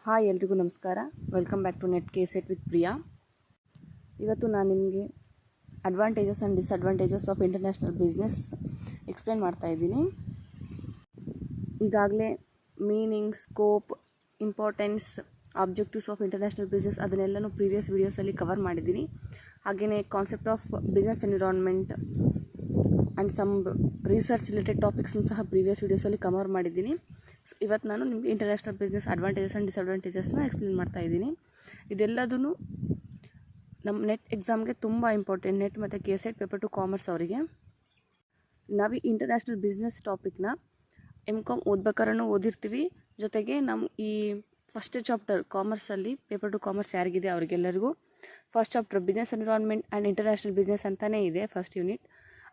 Hi ಎಲ್ರಿಗೂ ನಮಸ್ಕಾರ. Welcome back to NET KSET with Priya. ಇವತ್ತು ನಾನು ನಿಮಗೆ advantages and disadvantages of international business explain ಮಾಡ್ತಾ ಇದ್ದೀನಿ. ಈಗಾಗಲೇ meaning, scope, importance, objectives of international business ಅದನ್ನೆಲ್ಲನೂ ಪ್ರೀವಿಯಸ್ ವೀಡಿಯೋಸಲ್ಲಿ ಕವರ್ ಮಾಡಿದ್ದೀನಿ. ಹಾಗೆಯೇ concept of business environment and some research related ಟಾಪಿಕ್ಸ್ನ ಸಹ ಪ್ರೀವಿಯಸ್ ವೀಡಿಯೋಸಲ್ಲಿ ಕವರ್ ಮಾಡಿದ್ದೀನಿ. ಇವತ್ತು ನಾನು ನಿಮಗೆ ಇಂಟರ್ನ್ಯಾಷನಲ್ ಬಿಸ್ನೆಸ್ ಅಡ್ವಾಂಟೇಜಸ್ ಆ್ಯಂಡ್ ಡಿಸ್ಅಡ್ವಾಂಟೇಜಸ್ನ ಎಕ್ಸ್ಪ್ಲೇನ್ ಮಾಡ್ತಾ ಇದ್ದೀನಿ. ಇದೆಲ್ಲದೂ ನಮ್ಮ ನೆಟ್ ಎಕ್ಸಾಮ್ಗೆ ತುಂಬ ಇಂಪಾರ್ಟೆಂಟ್. ನೆಟ್ ಮತ್ತು ಕೆಸೆಟ್ ಪೇಪರ್ ಟು ಕಾಮರ್ಸ್ ಅವರಿಗೆ. ನಾವು ಈ ಇಂಟರ್ನ್ಯಾಷನಲ್ ಬಿಸ್ನೆಸ್ ಟಾಪಿಕ್ನ MCOM ಓದ್ಬೇಕಾದ್ರೂ ಓದಿರ್ತೀವಿ. ಜೊತೆಗೆ ನಮ್ಮ ಈ ಫಸ್ಟ್ ಚಾಪ್ಟರ್ ಕಾಮರ್ಸಲ್ಲಿ ಪೇಪರ್ ಟು ಕಾಮರ್ಸ್ ಯಾರಿಗಿದೆ ಅವರಿಗೆಲ್ಲರಿಗೂ first chapter business environment and international business ಅಂತಲೇ ಇದೆ ಫಸ್ಟ್ ಯೂನಿಟ್.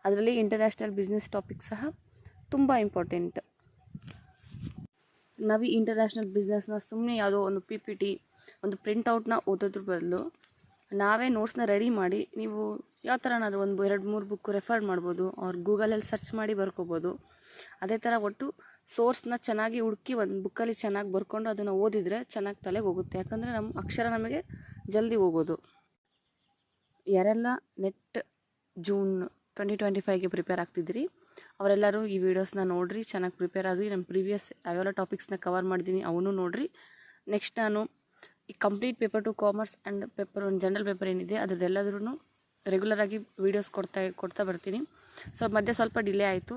ಅದರಲ್ಲಿ ಇಂಟರ್ನ್ಯಾಷನಲ್ ಬಿಸ್ನೆಸ್ ಟಾಪಿಕ್ ಸಹ ತುಂಬ ಇಂಪಾರ್ಟೆಂಟ್. ನಾವು ಈ ಇಂಟರ್ನ್ಯಾಷನಲ್ ಬಿಸ್ನೆಸ್ನ ಸುಮ್ಮನೆ ಯಾವುದೋ ಒಂದು PPT ಒಂದು ಪ್ರಿಂಟೌಟ್ನ ಓದೋದ್ರ ಬದಲು ನಾವೇ ನೋಟ್ಸ್ನ ರೆಡಿ ಮಾಡಿ ನೀವು ಯಾವ ಥರನಾದರೂ ಒಂದು 2-3 ಬುಕ್ ರೆಫರ್ ಮಾಡ್ಬೋದು, ಅವ್ರು ಗೂಗಲಲ್ಲಿ ಸರ್ಚ್ ಮಾಡಿ ಬರ್ಕೋಬೋದು. ಅದೇ ಥರ ಒಟ್ಟು ಸೋರ್ಸ್ನ ಚೆನ್ನಾಗಿ ಹುಡುಕಿ ಒಂದು ಬುಕ್ಕಲ್ಲಿ ಚೆನ್ನಾಗಿ ಬರ್ಕೊಂಡು ಅದನ್ನು ಓದಿದರೆ ಚೆನ್ನಾಗಿ ತಲೆಗೆ ಹೋಗುತ್ತೆ. ಯಾಕಂದರೆ ನಮ್ಮ ಅಕ್ಷರ ನಮಗೆ ಜಲ್ದಿ ಹೋಗೋದು. ಯಾರೆಲ್ಲ ನೆಟ್ ಜೂನ್ 2025ಗೆ ಪ್ರಿಪೇರ್ ಆಗ್ತಿದ್ದೀರಿ ಅವರೆಲ್ಲರೂ ಈ ವಿಡಿಯೋಸ್ನ ನೋಡಿರಿ, ಚೆನ್ನಾಗಿ ಪ್ರಿಪೇರ್ ಆಗಿ. ನಮ್ಮ ಪ್ರೀವಿಯಸ್ ಯಾವೆಲ್ಲ ಟಾಪಿಕ್ಸ್ನ ಕವರ್ ಮಾಡಿದ್ದೀನಿ ಅವನು ನೋಡಿರಿ. ನೆಕ್ಸ್ಟ್ ನಾನು ಈ complete paper two commerce and paper ಒಂದು ಜನರಲ್ ಪೇಪರ್ ಏನಿದೆ ಅದರದ್ದೆಲ್ಲದ್ರೂ ರೆಗ್ಯುಲರಾಗಿ ವೀಡಿಯೋಸ್ ಕೊಡ್ತಾ ಬರ್ತೀನಿ. ಸೊ ಮಧ್ಯೆ ಸ್ವಲ್ಪ ಡಿಲೇ ಆಯಿತು,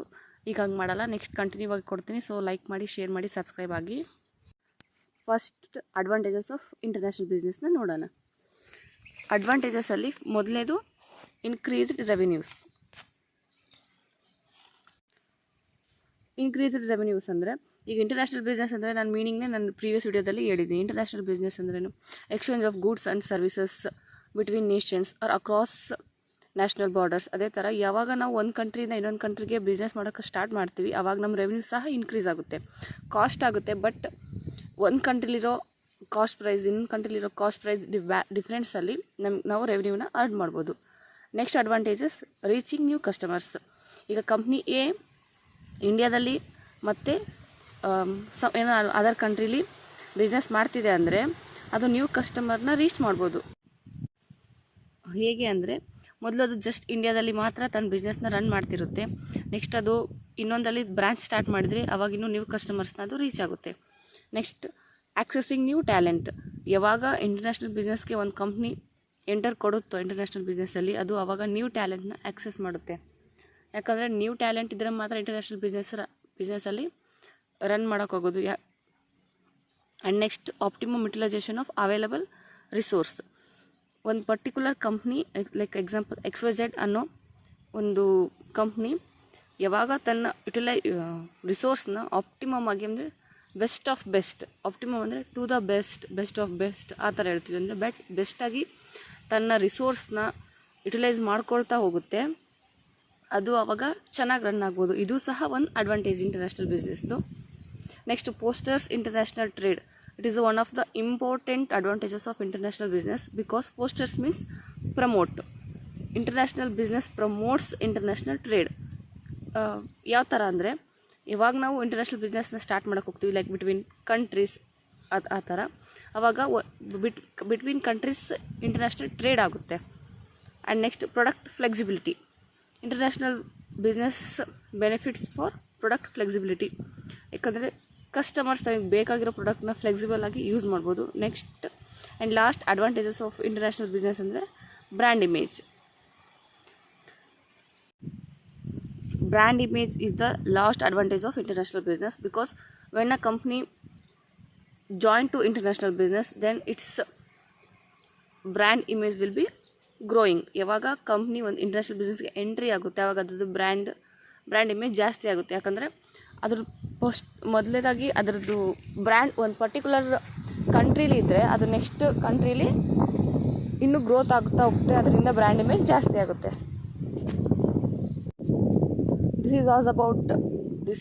ಈಗ ಹಂಗೆ ಮಾಡಲ್ಲ. ನೆಕ್ಸ್ಟ್ ಕಂಟಿನ್ಯೂ ಆಗಿ ಕೊಡ್ತೀನಿ. ಸೊ ಲೈಕ್ ಮಾಡಿ, ಶೇರ್ ಮಾಡಿ, ಸಬ್ಸ್ಕ್ರೈಬ್ ಆಗಿ. ಫಸ್ಟ್ ಅಡ್ವಾಂಟೇಜಸ್ ಆಫ್ ಇಂಟರ್ನ್ಯಾಷನಲ್ ಬಿಸ್ನೆಸ್ನ ನೋಡೋಣ. ಅಡ್ವಾಂಟೇಜಸಲ್ಲಿ ಮೊದಲನೇದು ಇನ್ಕ್ರೀಸ್ಡ್ ರೆವಿನ್ಯೂಸ್. ಇನ್ಕ್ರೀಸ್ಡ್ ರೆವೆನ್ಯೂಸ್ ಅಂದರೆ ಈಗ ಇಂಟರ್ನ್ಯಾಷನಲ್ ಬಿಸ್ನೆಸ್ ಅಂದರೆ ನಾನು ಮೀನಿಂಗ್ನೇ ನಾನು ಪ್ರೀವಿಯಸ್ ವೀಡಿಯೋದಲ್ಲಿ ಹೇಳಿದ್ದೀನಿ. ಇಂಟರ್ನ್ಯಾಷನಲ್ ಬಿಸ್ನೆಸ್ ಅಂದ್ರೇನು? Exchange of goods and services between nations or across national borders. ಅದೇ ಥರ ಯಾವಾಗ ನಾವು ಒಂದು ಕಂಟ್ರಿಯಿಂದ ಇನ್ನೊಂದು ಕಂಟ್ರಿಗೆ ಬಿಸ್ನೆಸ್ ಮಾಡೋಕ್ಕೆ ಸ್ಟಾರ್ಟ್ ಮಾಡ್ತೀವಿ ಆವಾಗ ನಮ್ಮ ರೆವೆನ್ಯೂ ಸಹ ಇನ್ಕ್ರೀಸ್ ಆಗುತ್ತೆ. ಕಾಸ್ಟ್ ಆಗುತ್ತೆ, ಬಟ್ ಒಂದು ಕಂಟ್ರಿಲಿರೋ ಕಾಸ್ಟ್ ಪ್ರೈಸ್ ಇನ್ನೊಂದು ಕಂಟ್ರಿಲಿರೋ ಕಾಸ್ಟ್ ಪ್ರೈಸ್ ಡಿಫ್ರೆನ್ಸಲ್ಲಿ ನಾವು ರೆವೆನ್ಯೂನ ಅರ್ನ್ ಮಾಡ್ಬೋದು. Next advantages reaching new customers. ಈಗ ಕಂಪ್ನಿ ಎ ಇಂಡಿಯಾದಲ್ಲಿ ಮತ್ತು ಏನೋ ಅದರ್ ಕಂಟ್ರೀಲಿ ಬಿಸ್ನೆಸ್ ಮಾಡ್ತಿದೆ ಅಂದರೆ ಅದು ನ್ಯೂ ಕಸ್ಟಮರ್ನ ರೀಚ್ ಮಾಡ್ಬೋದು. ಹೇಗೆ ಅಂದರೆ ಮೊದಲು ಅದು ಜಸ್ಟ್ ಇಂಡಿಯಾದಲ್ಲಿ ಮಾತ್ರ ತನ್ನ ಬಿಸ್ನೆಸ್ನ ರನ್ ಮಾಡ್ತಿರುತ್ತೆ. ನೆಕ್ಸ್ಟ್ ಅದು ಇನ್ನೊಂದಲ್ಲಿ ಬ್ರಾಂಚ್ ಸ್ಟಾರ್ಟ್ ಮಾಡಿದರೆ ಅವಾಗ ಇನ್ನೂ ನ್ಯೂ ಕಸ್ಟಮರ್ಸ್ನ ಅದು ರೀಚ್ ಆಗುತ್ತೆ. Next accessing new talent. ಯಾವಾಗ ಇಂಟರ್ನ್ಯಾಷನಲ್ ಬಿಸ್ನೆಸ್ಗೆ ಒಂದು ಕಂಪ್ನಿ ಎಂಟರ್ ಕೊಡುತ್ತೋ ಇಂಟರ್ನ್ಯಾಷನಲ್ ಬಿಸ್ನೆಸ್ಸಲ್ಲಿ ಅದು ಆವಾಗ ನ್ಯೂ ಟ್ಯಾಲೆಂಟ್ನ ಆಕ್ಸೆಸ್ ಮಾಡುತ್ತೆ. ಯಾಕಂದರೆ ನ್ಯೂ ಟ್ಯಾಲೆಂಟ್ ಇದ್ದರೆ ಮಾತ್ರ ಇಂಟರ್ನ್ಯಾಷನಲ್ ಬಿಸ್ನೆಸ್ಸಲ್ಲಿ ರನ್ ಮಾಡೋಕ್ಕೋಗೋದು. And next optimum utilisation of available resource. ಒಂದು particular company like example XYZ ಅನ್ನೋ ಒಂದು ಕಂಪ್ನಿ ಯಾವಾಗ ತನ್ನ ರಿಸೋರ್ಸ್ನ ಆಪ್ಟಿಮಮ್ ಆಗಿ ಅಂದರೆ ಬೆಸ್ಟ್ ಆಫ್ ಬೆಸ್ಟ್, ಆಪ್ಟಿಮಮ್ ಅಂದರೆ to the best of best ಆ ಥರ ಹೇಳ್ತೀವಿ. ಅಂದರೆ ಬೆಸ್ಟಾಗಿ ತನ್ನ ರಿಸೋರ್ಸ್ನ ಯುಟಿಲೈಸ್ ಮಾಡ್ಕೊಳ್ತಾ ಹೋಗುತ್ತೆ, ಅದು ಆವಾಗ ಚೆನ್ನಾಗಿ ರನ್ ಆಗ್ಬೋದು. ಇದು ಸಹ ಒಂದು ಅಡ್ವಾಂಟೇಜ್ ಇಂಟರ್ನ್ಯಾಷನಲ್ ಬಿಸ್ನೆಸ್ದು. Next fosters international trade. It is one of the important advantages of international business because fosters means promote. International business promotes international trade. ಯಾವ ಥರ ಅಂದರೆ ಇವಾಗ ನಾವು ಇಂಟರ್ನ್ಯಾಷನಲ್ ಬಿಸ್ನೆಸ್ನ ಸ್ಟಾರ್ಟ್ ಮಾಡೋಕ್ಕೆ ಹೋಗ್ತೀವಿ ಲೈಕ್ ಬಿಟ್ವೀನ್ ಕಂಟ್ರೀಸ್ ಆ ಥರ. ಆವಾಗ ಬಿಟ್ವೀನ್ ಕಂಟ್ರೀಸ್ ಇಂಟರ್ನ್ಯಾಷನಲ್ ಟ್ರೇಡ್ ಆಗುತ್ತೆ. And next product flexibility. International business benefits for product flexibility. ಯಾಕಂದರೆ ಕಸ್ಟಮರ್ಸ್ ತಮಗೆ ಬೇಕಾಗಿರೋ ಪ್ರಾಡಕ್ಟ್ನ ಫ್ಲೆಕ್ಸಿಬಲ್ ಆಗಿ ಯೂಸ್ ಮಾಡ್ಬೋದು. Next and last advantages of international business ಅಂದರೆ brand image. Brand image is the last advantage of international business because when a company join to international business then its brand image will be growing. ಯಾವಾಗ company ಒಂದು international ಬಿಸ್ನೆಸ್ಗೆ entry ಆಗುತ್ತೆ ಆವಾಗ ಅದ್ರದ್ದು brand image ಜಾಸ್ತಿ ಆಗುತ್ತೆ. ಯಾಕಂದರೆ ಅದ್ರ ಮೊದಲೇದಾಗಿ ಅದರದ್ದು ಬ್ರ್ಯಾಂಡ್ ಒಂದು ಪರ್ಟಿಕ್ಯುಲರ್ ಕಂಟ್ರೀಲಿ ಇದ್ದರೆ ಅದು ನೆಕ್ಸ್ಟ್ ಕಂಟ್ರೀಲಿ ಇನ್ನೂ ಗ್ರೋತ್ ಆಗ್ತಾ ಹೋಗುತ್ತೆ, ಅದರಿಂದ ಬ್ರ್ಯಾಂಡ್ ಇಮೇಜ್ ಜಾಸ್ತಿ ಆಗುತ್ತೆ. This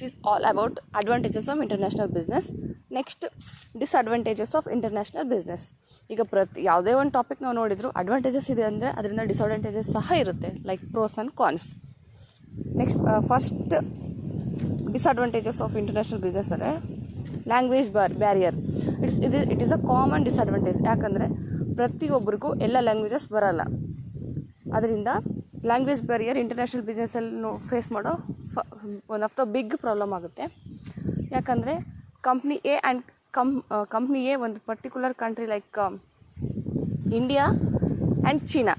is all about advantages of international business. Next disadvantages of international business. ಈಗ ಯಾವುದೇ ಒಂದು ಟಾಪಿಕ್ ನಾವು ನೋಡಿದ್ರು ಅಡ್ವಾಂಟೇಜಸ್ ಇದೆ ಅಂದರೆ ಅದರಿಂದ ಡಿಸ್ಅಡ್ವಾಂಟೇಜಸ್ ಸಹ ಇರುತ್ತೆ like pros and cons. Next first disadvantages of international business ಅಂದರೆ language barrier. It is a common disadvantage. ಯಾಕಂದರೆ ಪ್ರತಿಯೊಬ್ಬರಿಗೂ ಎಲ್ಲ ಲ್ಯಾಂಗ್ವೇಜಸ್ ಬರೋಲ್ಲ. ಅದರಿಂದ ಲ್ಯಾಂಗ್ವೇಜ್ ಬ್ಯಾರಿಯರ್ ಇಂಟರ್ನ್ಯಾಷನಲ್ ಬಿಸ್ನೆಸ್ಸಲ್ಲಿ ಫೇಸ್ ಮಾಡೋ one of the big problem ಆಗುತ್ತೆ. ಯಾಕಂದರೆ ಕಂಪ್ನಿ ಎ ಒಂದು particular country like India and China.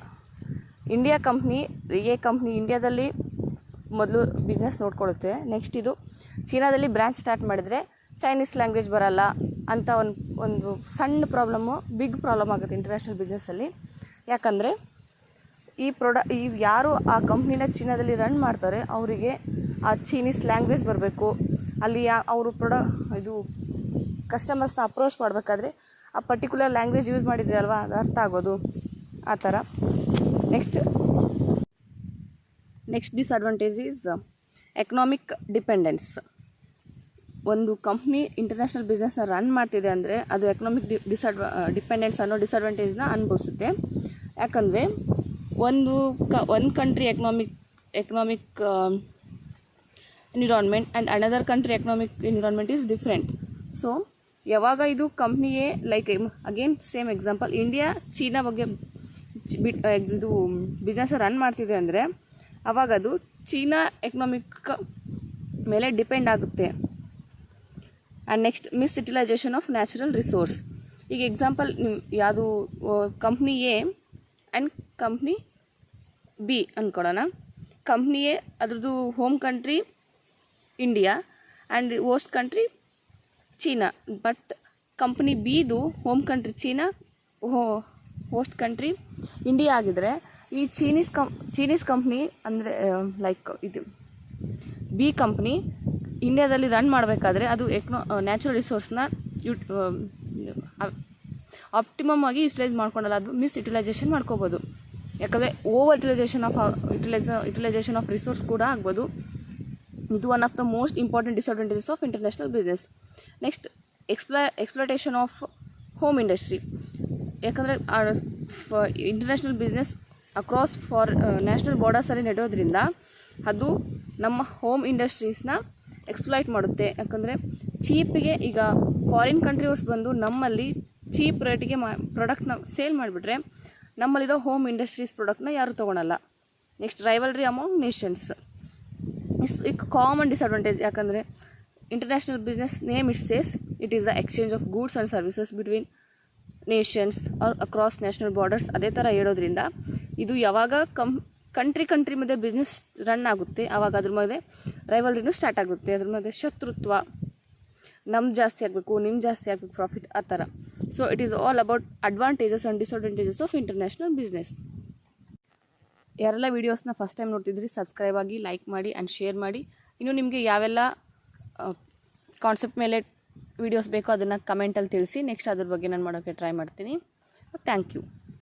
India company ಇಂಡಿಯಾದಲ್ಲಿ ಮೊದಲು ಬಿಸ್ನೆಸ್ ನೋಡ್ಕೊಳ್ಳುತ್ತೆ. ನೆಕ್ಸ್ಟ್ ಇದು ಚೀನಾದಲ್ಲಿ ಬ್ರ್ಯಾಂಚ್ ಸ್ಟಾರ್ಟ್ ಮಾಡಿದರೆ ಚೈನೀಸ್ ಲ್ಯಾಂಗ್ವೇಜ್ ಬರೋಲ್ಲ ಅಂತ ಒಂದು ಸಣ್ಣ ಪ್ರಾಬ್ಲಮ್ಮು ಬಿಗ್ ಪ್ರಾಬ್ಲಮ್ ಆಗುತ್ತೆ ಇಂಟರ್ನ್ಯಾಷನಲ್ ಬಿಸ್ನೆಸ್ಸಲ್ಲಿ. ಯಾಕಂದರೆ ಈ ಯಾರು ಆ ಕಂಪ್ನಿನ ಚೀನಾದಲ್ಲಿ ರನ್ ಮಾಡ್ತಾರೆ ಅವರಿಗೆ ಆ ಚೀನೀಸ್ ಲ್ಯಾಂಗ್ವೇಜ್ ಬರಬೇಕು. ಅಲ್ಲಿ ಅವರು ಇದು ಕಸ್ಟಮರ್ಸ್ನ ಅಪ್ರೋಚ್ ಮಾಡಬೇಕಾದ್ರೆ ಆ ಪರ್ಟಿಕ್ಯುಲರ್ ಲ್ಯಾಂಗ್ವೇಜ್ ಯೂಸ್ ಮಾಡಿದ್ರೆ ಅಲ್ವಾ ಅದು ಅರ್ಥ ಆಗೋದು, ಆ ಥರ. Next disadvantage is economic dependence. ಒಂದು ಕಂಪ್ನಿ ಇಂಟರ್ನ್ಯಾಷನಲ್ ಬಿಸ್ನೆಸ್ನ ರನ್ ಮಾಡ್ತಿದೆ ಅಂದರೆ ಅದು ಎಕನಾಮಿಕ್ ಡಿಪೆಂಡೆನ್ಸ್ ಅನ್ನೋ ಡಿಸ್ಅಡ್ವಾಂಟೇಜ್ನ ಅನುಭವಿಸುತ್ತೆ. ಯಾಕಂದರೆ ಒಂದು country economic environment and another country economic environment is different. So ಯಾವಾಗ ಇದು ಕಂಪ್ನಿಯೇ like again same example, India China ಬಗ್ಗೆ ಇದು ಬಿಸ್ನೆಸ್ ರನ್ ಮಾಡ್ತಿದೆ ಅಂದರೆ ಆವಾಗ ಅದು ಚೀನಾ ಎಕನಾಮಿಕ್ ಮೇಲೆ ಡಿಪೆಂಡ್ ಆಗುತ್ತೆ. And next misutilisation of natural resource. ಈಗ ಎಕ್ಸಾಂಪಲ್ ಯಾವುದು company A and company B ಅಂದ್ಕೊಳೋಣ. ಕಂಪ್ನಿ ಎ ಅದ್ರದ್ದು home country India and host country China. But company ಬಿದು home country China, host country India ಆಗಿದ್ದರೆ ಈ Chinese company ಅಂದರೆ like ಇದು B company ಇಂಡಿಯಾದಲ್ಲಿ ರನ್ ಮಾಡಬೇಕಾದ್ರೆ ಅದು ನ್ಯಾಚುರಲ್ ರಿಸೋರ್ಸ್ನ ಆಪ್ಟಿಮಮ್ ಆಗಿ ಯೂಟಿಲೈಸ್ ಮಾಡ್ಕೊಂಡಲ್ಲ, ಅದು ಮಿಸ್ಯುಟಿಲೈಸೇಷನ್ ಮಾಡ್ಕೋಬೋದು. ಯಾಕಂದರೆ ಓವರ್ ಯುಟಿಲೈಸೇಷನ್ ಆಫ್ ರಿಸೋರ್ಸ್ ಕೂಡ ಆಗ್ಬೋದು. ಇದು one of the most important disadvantages of international business. Next exploitation of home industry. ಯಾಕಂದರೆ ಇಂಟರ್ನ್ಯಾಷನಲ್ ಬಿಸ್ನೆಸ್ ಅಕ್ರಾಸ್ ನ್ಯಾಷನಲ್ ಬಾರ್ಡರ್ಸಲ್ಲಿ ನಡೆಯೋದ್ರಿಂದ ಅದು ನಮ್ಮ ಹೋಮ್ ಇಂಡಸ್ಟ್ರೀಸ್ನ ಎಕ್ಸ್ಪ್ಲಾಯ್ಟ್ ಮಾಡುತ್ತೆ. ಯಾಕಂದರೆ ಚೀಪಿಗೆ ಈಗ ಫಾರಿನ್ ಕಂಟ್ರೀಸ್ ಬಂದು ನಮ್ಮಲ್ಲಿ ಚೀಪ್ ರೇಟಿಗೆ ಪ್ರಾಡಕ್ಟ್ನ ಸೇಲ್ ಮಾಡಿಬಿಟ್ರೆ ನಮ್ಮಲ್ಲಿರೋ ಹೋಮ್ ಇಂಡಸ್ಟ್ರೀಸ್ ಪ್ರಾಡಕ್ಟ್ನ ಯಾರೂ ತೊಗೊಳಲ್ಲ. Next rivalry among nations is common disadvantage. ಯಾಕಂದರೆ international business name it says it is the exchange of goods and services between nations or across national borders. ಅದೇ ಥರ ಹೇಳೋದ್ರಿಂದ ಇದು ಯಾವಾಗ ಕಂಟ್ರಿ ಮಧ್ಯೆ ಬಿಸ್ನೆಸ್ ರನ್ ಆಗುತ್ತೆ ಆವಾಗ ಅದ್ರ ಮಧ್ಯೆ ರೈವಲ್ರಿನೂ ಸ್ಟಾರ್ಟ್ ಆಗುತ್ತೆ. ಅದ್ರ ಮಧ್ಯೆ ಶತ್ರುತ್ವ, ನಮ್ದು ಜಾಸ್ತಿ ಆಗಬೇಕು, ನಿಮ್ಗೆ ಜಾಸ್ತಿ ಆಗಬೇಕು ಪ್ರಾಫಿಟ್, ಆ ಥರ. So it is all about advantages and disadvantages of international business. ಯಾರೆಲ್ಲ ವೀಡಿಯೋಸ್ನ ಫಸ್ಟ್ ಟೈಮ್ ನೋಡ್ತಿದ್ರಿ ಸಬ್ಸ್ಕ್ರೈಬ್ ಆಗಿ, ಲೈಕ್ ಮಾಡಿ ಆ್ಯಂಡ್ ಶೇರ್ ಮಾಡಿ. ಇನ್ನು ನಿಮಗೆ ಯಾವೆಲ್ಲ ಕಾನ್ಸೆಪ್ಟ್ ಮೇಲೆ ವೀಡಿಯೋಸ್ ಬೇಕೋ ಅದನ್ನು ಕಮೆಂಟಲ್ಲಿ ತಿಳಿಸಿ. ನೆಕ್ಸ್ಟ್ ಅದ್ರ ಬಗ್ಗೆ ನಾನು ಮಾಡೋಕ್ಕೆ ಟ್ರೈ ಮಾಡ್ತೀನಿ. Thank you.